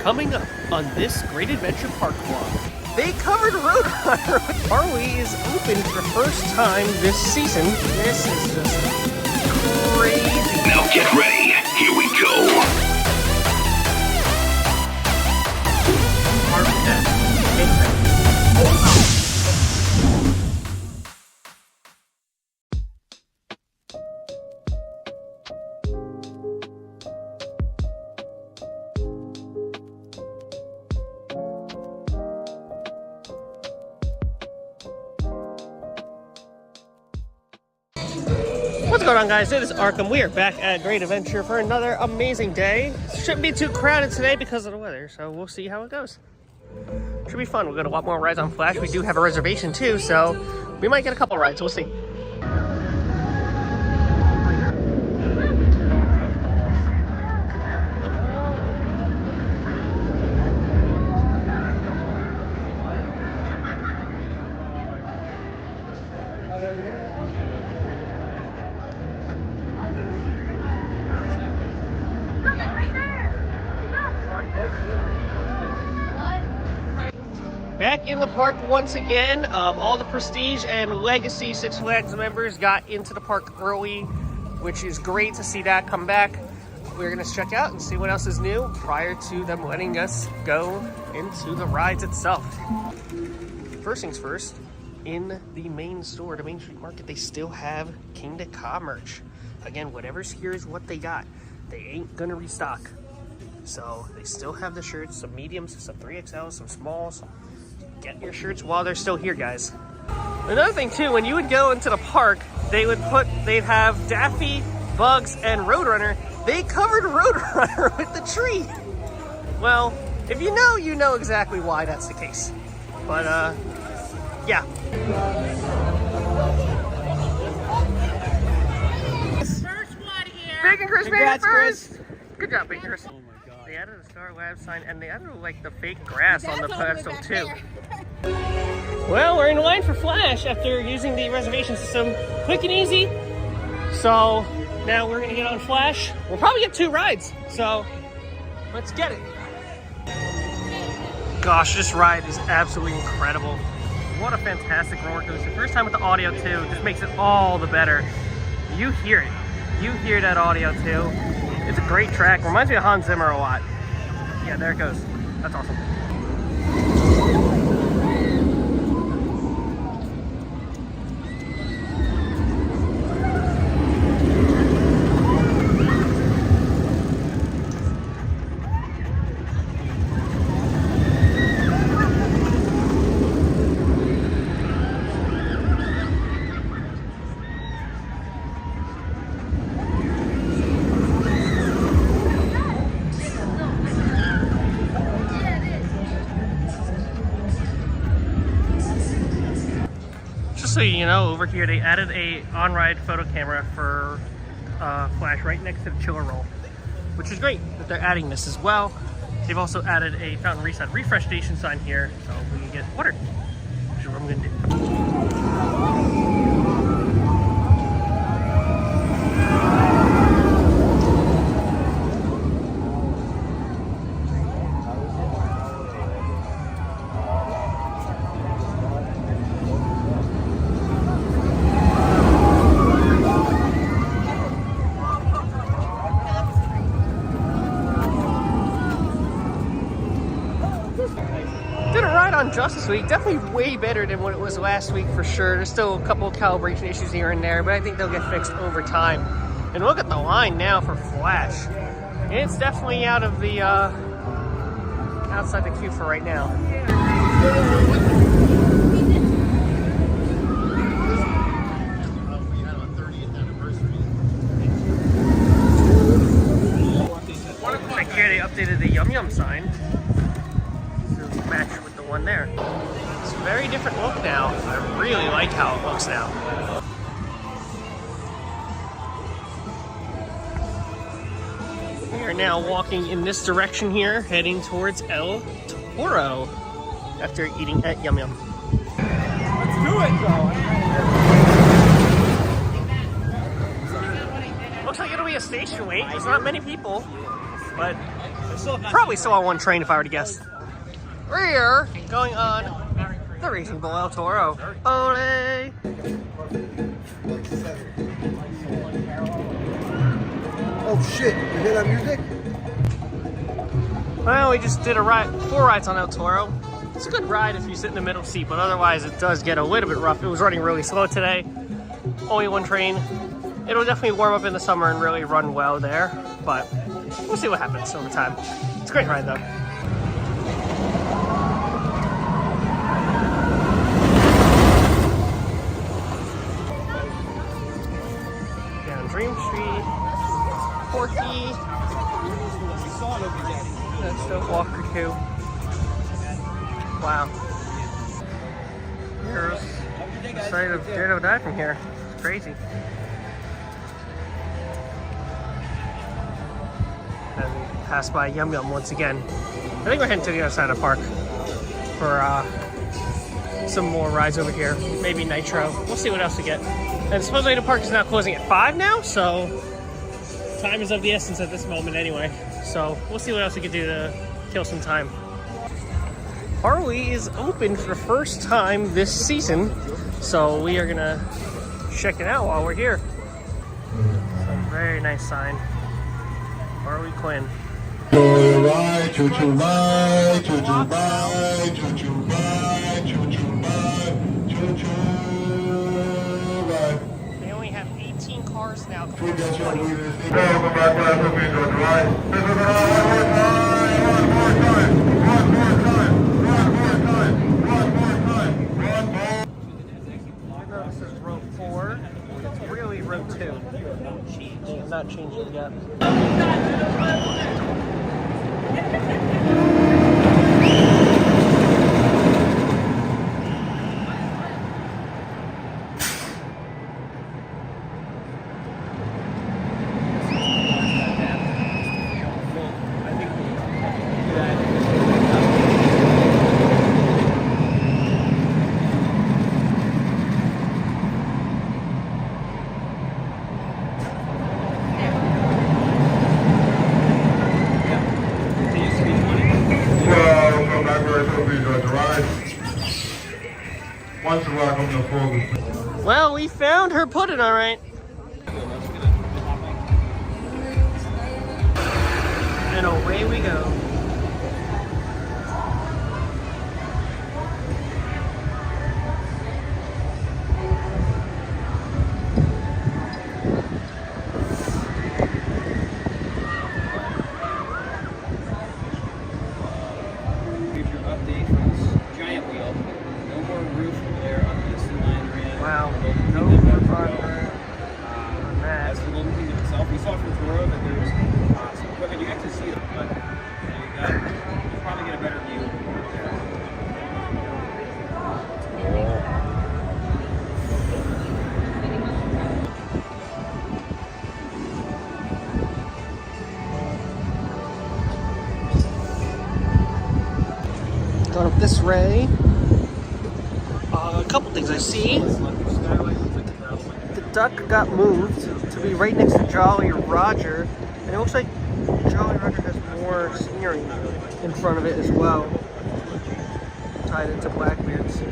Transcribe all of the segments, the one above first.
Coming up on this Great Adventure Park vlog. They covered Roadrunner. Harley is open for the first time this season. This is just crazy. Now get ready. Here we go. Park 10. What's going on, guys? It is Arkham. We are back at Great Adventure for another amazing day. Shouldn't be too crowded today because of the weather, so we'll see how it goes. Should be fun. We've got a lot more rides on Flash. We do have a reservation too, so we might get a couple rides. We'll see. Back in the park once again. All the Prestige and Legacy Six Flags members got into the park early, which is great to see that come back. We're going to check out and see what else is new prior to them letting us go into the rides itself. First things first, in the main store, the Main Street Market, they still have Kingda Ka merch. Again, whatever's here is what they got. They ain't going to restock. So they still have the shirts, some mediums, some 3XLs, some smalls. Get your shirts while they're still here, guys. Another thing too, when you would go into the park, they'd have Daffy, Bugs, and Roadrunner. They covered Roadrunner with the tree. Well, if you know, you know exactly why that's the case. But yeah. First one here. Bacon Chris made it first. Chris. Good job, Bacon Chris. They added a Star Lab sign, and they added like the fake grass on the pedestal too. Well, we're in line for Flash after using the reservation system. Quick and easy. So now we're gonna get on Flash. We'll probably get 2 rides, so let's get it. Gosh, this ride is absolutely incredible. What a fantastic roller coaster. First time with the audio too, just makes it all the better. You hear it. You hear that audio too. It's a great track. Reminds me of Hans Zimmer a lot. Yeah, there it goes. That's awesome. So you know, over here they added a on-ride photo camera for Flash right next to the chiller roll, which is great that they're adding this as well. They've also added a fountain reset refresh station sign here, so we can get water, which is what I'm going to do. On Justice Week, definitely way better than what it was last week for sure. There's still a couple of calibration issues here and there, but I think they'll get fixed over time. And look at the line now for Flash. It's definitely out of the outside the queue for right now. Like here they updated the Yum Yum sign to match with one there. It's a very different look now. I really like how it looks now. We are now walking in this direction here, heading towards El Toro after eating at Yum Yum. Let's do it, though. Looks like it'll be a station wait. There's not many people, but Probably still on one train if I were to guess. We're here going on the Racing Bull El Toro. Ole! Oh shit, you hear that music? Well, we just did 4 rides on El Toro. It's a good ride if you sit in the middle seat, but otherwise it does get a little bit rough. It was running really slow today. Only one train. It'll definitely warm up in the summer and really run well there, but we'll see what happens over time. It's a great ride though. Down Dream Street, Porky. That's the Walker too. Wow. Here's the site of Ditto Dive from here. It's crazy. And pass by Yum Yum once again. I think we're heading to the other side of the park for some more rides over here. Maybe Nitro. We'll see what else we get. And supposedly the park is now closing at 5 now, so time is of the essence at this moment anyway. So we'll see what else we can do to kill some time. Harley is open for the first time this season, so we are gonna check it out while we're here. So very nice sign. Harley Quinn. Choo-choo ride, choo-choo ride, choo-choo ride, choo-choo ride, choo-choo ride, choo-choo ride. They only have 18 cars now. We got you on the welcome back, guys. Hope you enjoyed the ride. This is one more time. Even though this is row 4, it's really row 2. I'm not changing it yet. Well, we found her pudding, all right. And away we go. Wow, no more fun on that. That's the golden kingdom itself. We saw from Toro that there's some equipment. You actually see it, but you probably get a better view there. Going up this way. A couple things I see. The duck got moved to be right next to Jolly Roger, and it looks like Jolly Roger has more scenery in front of it as well, tied into Blackbeard's.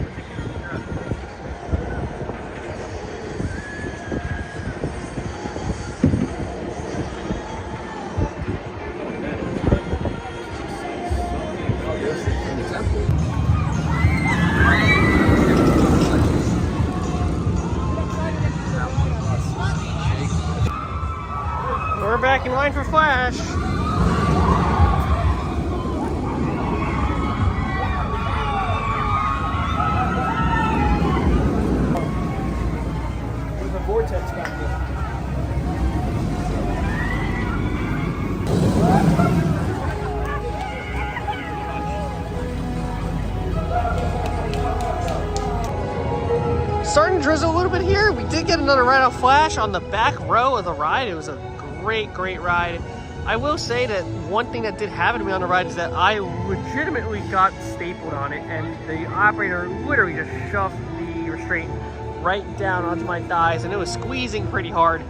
We're back in line for Flash. There's a vortex back there. Starting to drizzle a little bit here. We did get another ride off Flash on the back row of the ride. It was a great ride. I will say that one thing that did happen to me on the ride is that I legitimately got stapled on it, and the operator literally just shoved the restraint right down onto my thighs, and it was squeezing pretty hard.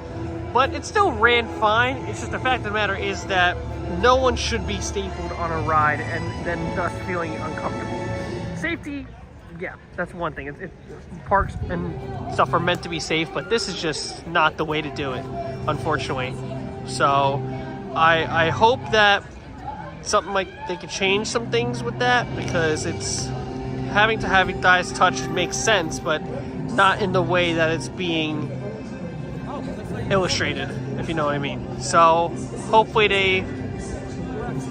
But it still ran fine. It's just the fact of the matter is that no one should be stapled on a ride and then thus feeling uncomfortable. Safety, yeah, that's one thing. Parks and stuff are meant to be safe, but this is just not the way to do it, unfortunately. So I hope that something like they could change some things with that, because it's having to have guys touched makes sense, but not in the way that it's being illustrated, if you know what I mean. So hopefully they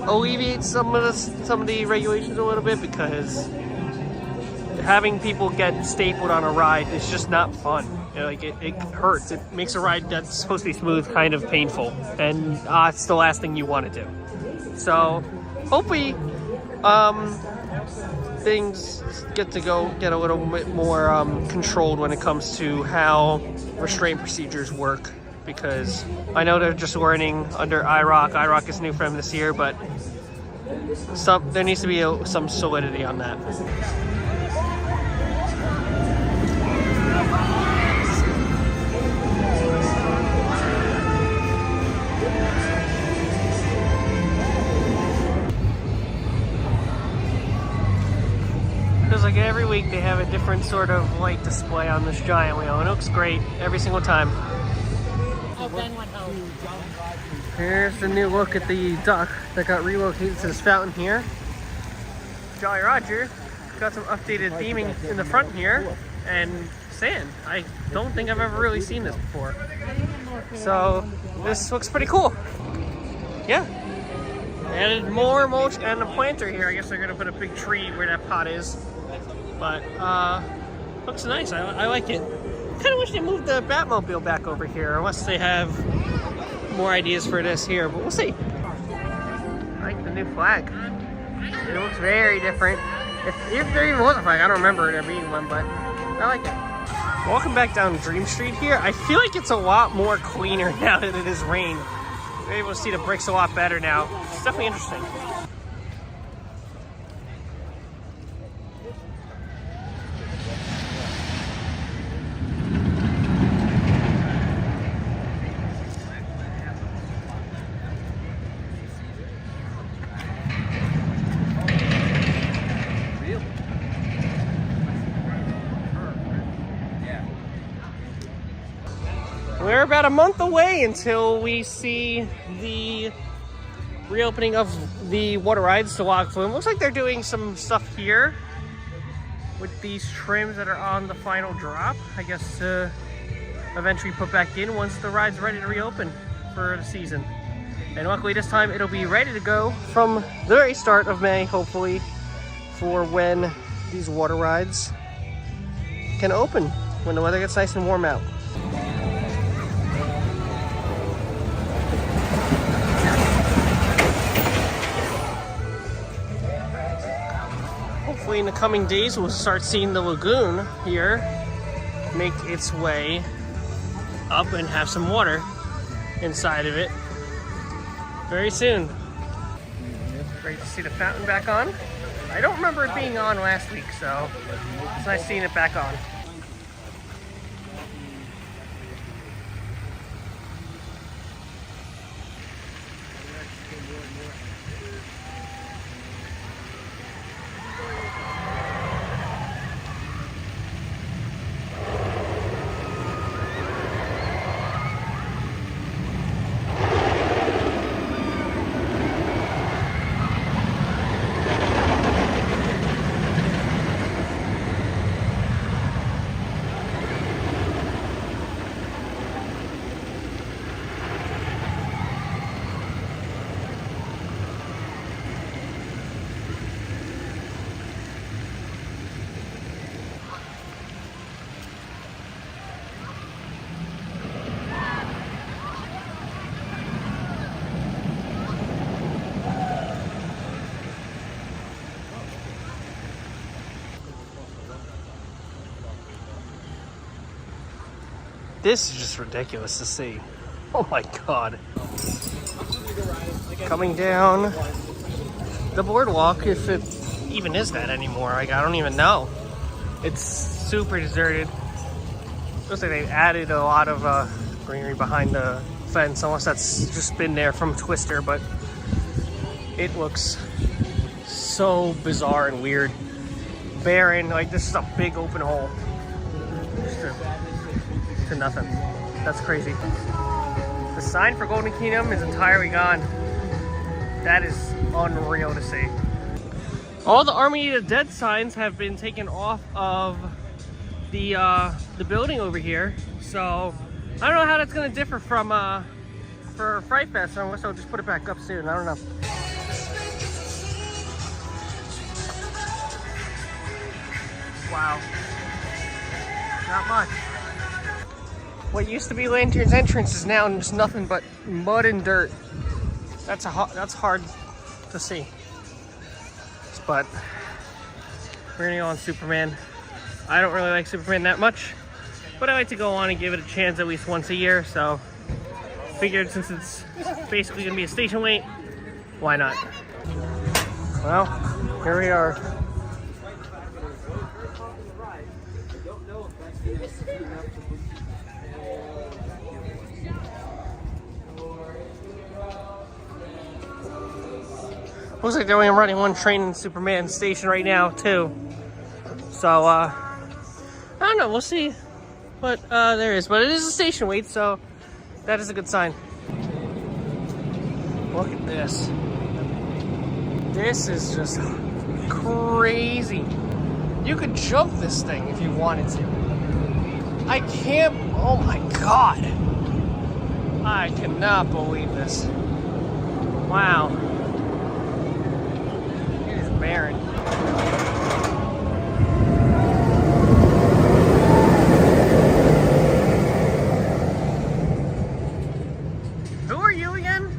alleviate some of the regulations a little bit, because having people get stapled on a ride is just not fun. You know, like it hurts. It makes a ride that's supposed to be smooth kind of painful, and it's the last thing you want to do. So hopefully things get a little bit more controlled when it comes to how restraint procedures work, because I know they're just learning under IROC. IROC is new for them this year, but there needs to be some solidity on that. Like every week they have a different sort of light display on this giant wheel, and it looks great every single time. Oh, Ben went home. Here's the new look at the duck that got relocated to this fountain here. Jolly Roger got some updated theming in the front here, and sand. I don't think I've ever really seen this before. So this looks pretty cool. Yeah. Added more mulch and a planter here. I guess they're gonna put a big tree where that pot is. But looks nice. I like it. Kind of wish they moved the Batmobile back over here, unless they have more ideas for this here. But we'll see. I like the new flag. It looks very different. If there even was a flag, I don't remember there being one, but I like it. Walking back down Dream Street here, I feel like it's a lot more cleaner now that it is rain. We're able to see the bricks a lot better now. It's definitely interesting. We're about a month away until we see the reopening of the water rides to Log Flume. Looks like they're doing some stuff here with these trims that are on the final drop. I guess to eventually put back in once the ride's ready to reopen for the season. And luckily this time it'll be ready to go from the very start of May, hopefully, for when these water rides can open, when the weather gets nice and warm out. Hopefully in the coming days we'll start seeing the lagoon here make its way up and have some water inside of it very soon. Great to see the fountain back on. I don't remember it being on last week, so it's nice seeing it back on. This is just ridiculous to see. Oh my god. Coming down the boardwalk, if it even is that anymore. Like, I don't even know. It's super deserted. Looks like they've added a lot of greenery behind the fence, unless that's just been there from Twister, but It looks so bizarre and weird. Barren, like this is a big open hole. Just to nothing. That's crazy. The sign for Golden Kingdom is entirely gone. That is unreal to see. All the Army of the Dead signs have been taken off of the building over here. So I don't know how that's gonna differ from for Fright Fest, unless I'll just put it back up soon. I don't know. Wow. Not much. What used to be Lantern's entrance is now just nothing but mud and dirt. That's hard to see. But we're gonna go on Superman. I don't really like Superman that much, but I like to go on and give it a chance at least once a year. So figured since it's basically gonna be a station wait, why not? Well, here we are. Looks like they're only running one train in Superman station right now, too. So, I don't know. We'll see what there is. But it is a station wait, so that is a good sign. Look at this. This is just crazy. You could jump this thing if you wanted to. I can't. Oh my god. I cannot believe this. Wow. Barren. Who are you again?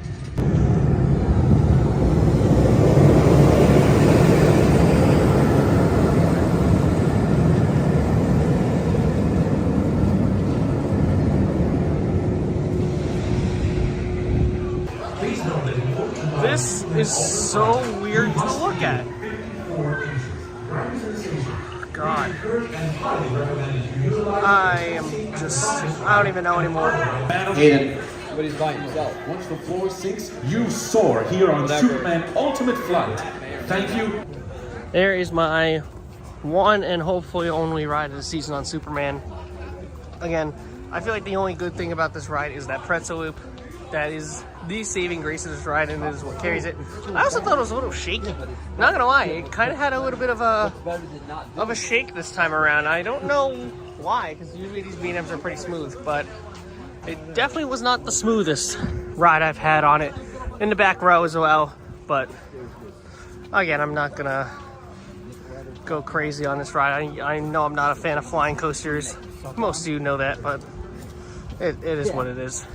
This is so weird to look at. God. I don't even know anymore. Hayden. But he's by himself. Once the floor sinks, you soar here on Superman Ultimate Flight. Thank you. There is my one and hopefully only ride of the season on Superman. Again, I feel like the only good thing about this ride is that pretzel loop. That is the saving grace of this ride, and is what carries it. I also thought it was a little shaky. Not gonna lie, it kind of had a little bit of a shake this time around. I don't know why, because usually these B&Ms are pretty smooth, but it definitely was not the smoothest ride I've had on it. In the back row as well, but again, I'm not gonna go crazy on this ride. I know I'm not a fan of flying coasters. Most of you know that, but it is what it is.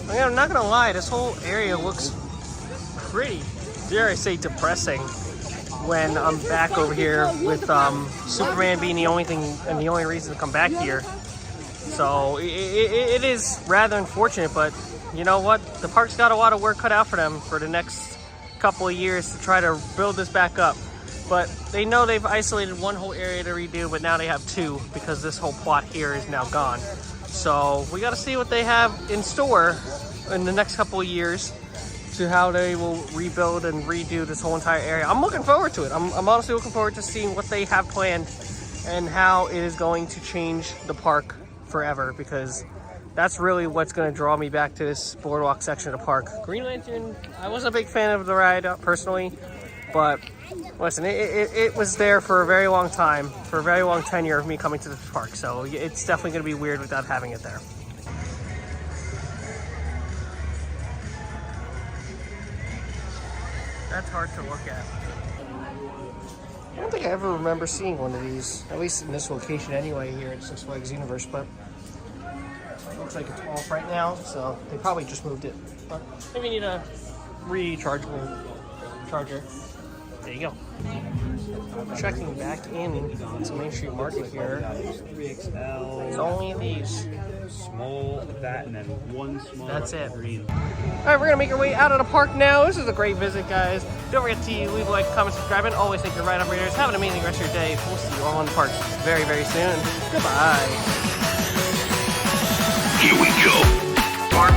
Again, I'm not gonna lie, this whole area looks pretty, dare I say, depressing when I'm back over here with Superman being the only thing and the only reason to come back here. So it is rather unfortunate, but you know what? The park's got a lot of work cut out for them for the next couple of years to try to build this back up. But they know they've isolated one whole area to redo, but now they have two because this whole plot here is now gone. So we got to see what they have in store in the next couple of years to how they will rebuild and redo this whole entire area. I'm looking forward to it. I'm honestly looking forward to seeing what they have planned and how it is going to change the park forever, because that's really what's going to draw me back to this boardwalk section of the park. Green Lantern, I wasn't a big fan of the ride personally, but listen, it was there for a very long time, for a very long tenure of me coming to this park, so it's definitely going to be weird without having it there. That's hard to look at. I don't think I ever remember seeing one of these, at least in this location anyway, here at Six Flags Universe, but it looks like it's off right now, so they probably just moved it. But maybe need a rechargeable charger. There you go. Checking back in to Main Street Market here. It's only these. Small, that, and then one small. That's it. Green. All right, we're gonna make our way out of the park now. This is a great visit, guys. Don't forget to leave a like, comment, subscribe, and always thank your ride operators. Have an amazing rest of your day. We'll see you all in the parks very, very soon. Goodbye. Here we go. Park